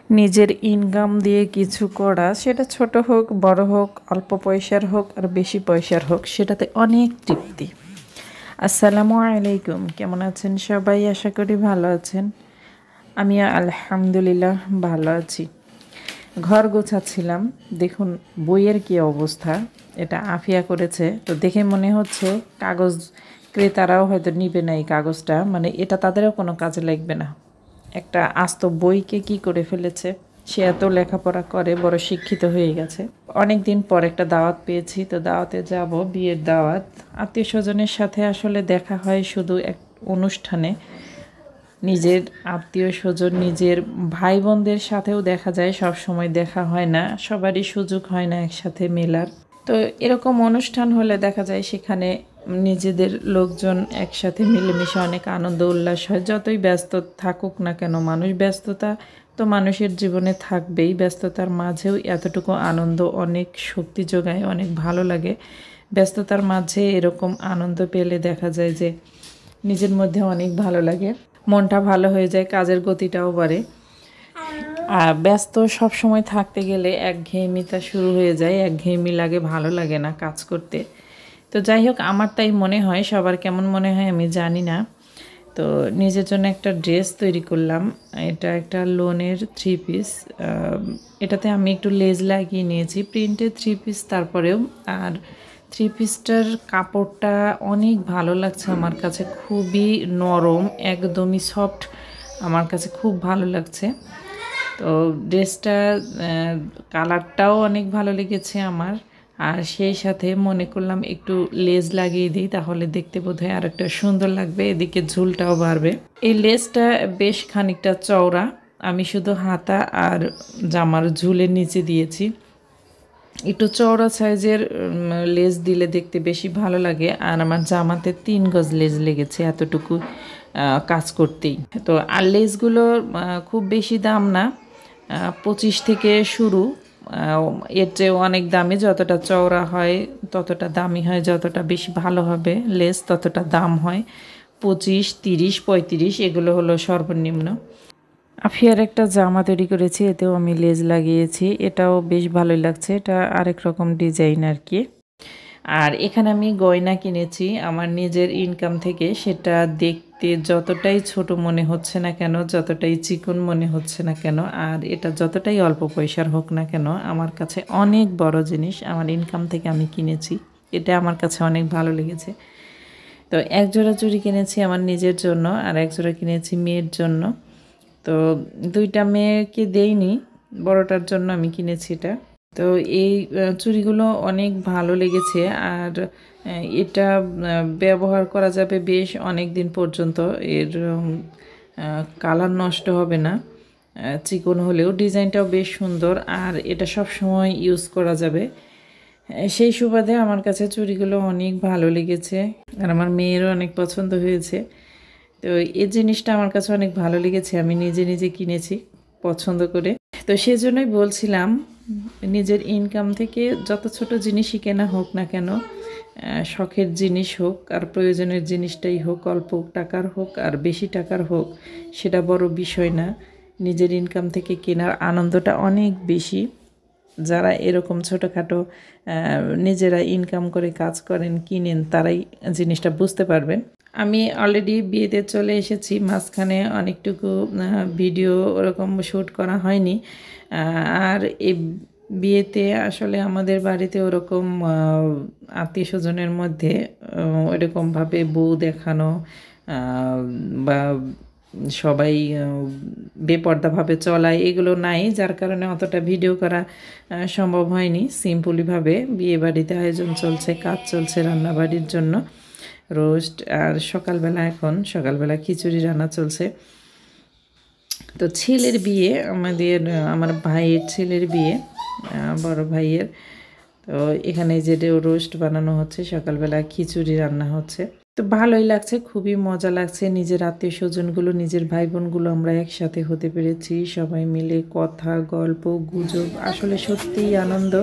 নিজের ইনকাম দিয়ে কিছু করা, সেটা ছোট হোক বড় হোক, অল্প পয়সার হোক আর বেশি পয়সার হোক, সেটাতে অনেক তৃপ্তি। আসসালামু আলাইকুম, কেমন আছেন সবাই? আশা করি ভালো আছেন। আমি আলহামদুলিল্লাহ ভালো আছি। ঘর গোছাচ্ছিলাম, দেখুন বইয়ের কি অবস্থা। এটা আফিয়া করেছে, তো দেখে মনে হচ্ছে কাগজ ক্রেতারাও হয়তো নিবে না এই কাগজটা, মানে এটা তাদেরও কোনো কাজে লাগবে না। একটা আস্ত বইকে কি করে ফেলেছে। সে এত লেখাপড়া করে, বড় শিক্ষিত হয়ে গেছে। অনেক দিন পর একটা দাওয়াত পেয়েছি, তো দাওয়াতে যাব, বিয়ের দাওয়াত। আত্মীয় স্বজনের সাথে আসলে দেখা হয় শুধু এক অনুষ্ঠানে। নিজের আত্মীয় স্বজন, নিজের ভাই বোনদের সাথেও দেখা যায়, সব সময় দেখা হয় না, সবারই সুযোগ হয় না একসাথে মেলার। তো এরকম অনুষ্ঠান হলে দেখা যায় সেখানে নিজেদের লোকজন একসাথে মিলেমিশে অনেক আনন্দ উল্লাস হয়। যতই ব্যস্ত থাকুক না কেন মানুষ, ব্যস্ততা তো মানুষের জীবনে থাকবেই, ব্যস্ততার মাঝেও এতটুকু আনন্দ অনেক শক্তি যোগায়, অনেক ভালো লাগে। ব্যস্ততার মাঝে এরকম আনন্দ পেলে দেখা যায় যে নিজের মধ্যে অনেক ভালো লাগে, মনটা ভালো হয়ে যায়, কাজের গতিটাও বাড়ে। আর ব্যস্ত সব সময় থাকতে গেলে একঘেয়েমিতা শুরু হয়ে যায়, একঘেয়েমি লাগে, ভালো লাগে না কাজ করতে। তো যাই হোক, আমার তাই মনে হয়, সবার কেমন মনে হয় আমি জানি না। তো নিজের জন্য একটা ড্রেস তৈরি করলাম। এটা একটা লোনের 3 পিস। এটাতে আমি একটু লেজ লাগিয়ে নিয়েছি, প্রিন্টের 3 পিস। তারপরেও আর 3 পিসটার কাপড়টা অনেক ভালো লাগছে আমার কাছে, খুবই নরম, একদমই সফট, আমার কাছে খুব ভালো লাগছে। তো ড্রেসটার কালারটাও অনেক ভালো লেগেছে আমার। আর সেই সাথে মনে করলাম একটু লেজ লাগিয়ে দিই, তাহলে দেখতে বোধহয় আর একটা সুন্দর লাগবে, এদিকে ঝুলটাও বাড়বে। এই লেজটা বেশ খানিকটা চওড়া, আমি শুধু হাতা আর জামার ঝুলের নিচে দিয়েছি। একটু চওড়া সাইজের লেজ দিলে দেখতে বেশি ভালো লাগে। আর আমার জামাতে 3 গজ লেজ লেগেছে এতটুকু কাজ করতেই। তো আর লেজগুলো খুব বেশি দাম না, 25 থেকে শুরু। এর চেয়েও অনেক দামি, যতটা চওড়া হয় ততটা দামি হয়, যতটা বেশি ভালো হবে লেজ ততটা দাম হয়। 25, 30, 35 এগুলো হলো সর্বনিম্ন। আফিয়ার একটা জামা তৈরি করেছি, এতেও আমি লেজ লাগিয়েছি, এটাও বেশ ভালোই লাগছে। এটা আরেক রকম ডিজাইন আর কি। আর এখানে আমি গয়না কিনেছি আমার নিজের ইনকাম থেকে, সেটা দেখতে যতটাই ছোট মনে হচ্ছে না কেন, যতটাই চিকন মনে হচ্ছে না কেন, আর এটা যতটাই অল্প পয়সার হোক না কেন, আমার কাছে অনেক বড় জিনিস। আমার ইনকাম থেকে আমি কিনেছি, এটা আমার কাছে অনেক ভালো লেগেছে। তো এক জোড়া চুড়ি কিনেছি আমার নিজের জন্য, আর এক জোড়া কিনেছি মেয়ের জন্য। তো দুইটা মেয়েকে দেইনি, বড়টার জন্য আমি কিনেছি এটা। তো এই চুড়িগুলো অনেক ভালো লেগেছে। আর এটা ব্যবহার করা যাবে বেশ অনেক দিন পর্যন্ত, এর কালার নষ্ট হবে না, চিকন হলেও। ডিজাইনটাও বেশ সুন্দর, আর এটা সব সময় ইউজ করা যাবে। সেই সুবাদে আমার কাছে চুড়িগুলো অনেক ভালো লেগেছে, আর আমার মেয়েরও অনেক পছন্দ হয়েছে। তো এই জিনিসটা আমার কাছে অনেক ভালো লেগেছে, আমি নিজে নিজে কিনেছি পছন্দ করে। তো সেজন্যই বলছিলাম, নিজের ইনকাম থেকে যত ছোট জিনিসই কেনা হোক না কেন, শখের জিনিস হোক আর প্রয়োজনের জিনিসটাই হোক, অল্প টাকার হোক আর বেশি টাকার হোক, সেটা বড় বিষয় না। নিজের ইনকাম থেকে কেনার আনন্দটা অনেক বেশি। যারা এরকম ছোটোখাটো নিজেরা ইনকাম করে কাজ করেন, কিনেন, তারাই জিনিসটা বুঝতে পারবেন। আমি অলরেডি বিয়েতে চলে এসেছি, মাঝখানে অনেকটুকু ভিডিও ওরকম শ্যুট করা হয়নি। আর এই বিয়েতে আসলে আমাদের বাড়িতে ওরকম আত্মীয় স্বজনের মধ্যে ওরকমভাবে বউ দেখানো বা সবাই বেপর্দাভাবে চলায় এগুলো নাই, যার কারণে অতটা ভিডিও করা সম্ভব হয়নি। সিম্পলিভাবে বিয়ে বাড়িতে আয়োজন চলছে, কাজ চলছে রান্নাবাড়ির জন্য, রোস্ট। আর সকালবেলা খিচুড়ি রান্না চলছে। তো ছেলের বিয়ে, আমার ভাইয়ের ছেলের বিয়ে, বড় ভাইয়ের। তো এখানে যে রোস্ট বানানো হচ্ছে, সকালবেলা খিচুড়ি রান্না হচ্ছে। তো ভালোই লাগছে, খুবই মজা লাগছে। নিজের আত্মীয় স্বজনগুলো, নিজের ভাই বোনগুলো আমরা একসাথে হতে পেরেছি, সবাই মিলে কথা, গল্প, গুজব, আসলে সত্যিই আনন্দ।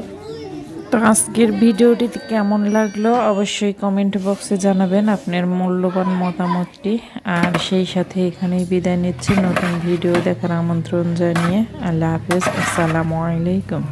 তো তো আজকের ভিডিওটি কেমন লাগলো অবশ্যই কমেন্ট বক্সে জানাবেন আপনার মূল্যবান মতামতটি। আর সেই সাথে এখানেই বিদায় নিচ্ছি, নতুন ভিডিও দেখার আমন্ত্রণ জানিয়ে। আল্লাহ হাফেজ, আসসালামু আলাইকুম।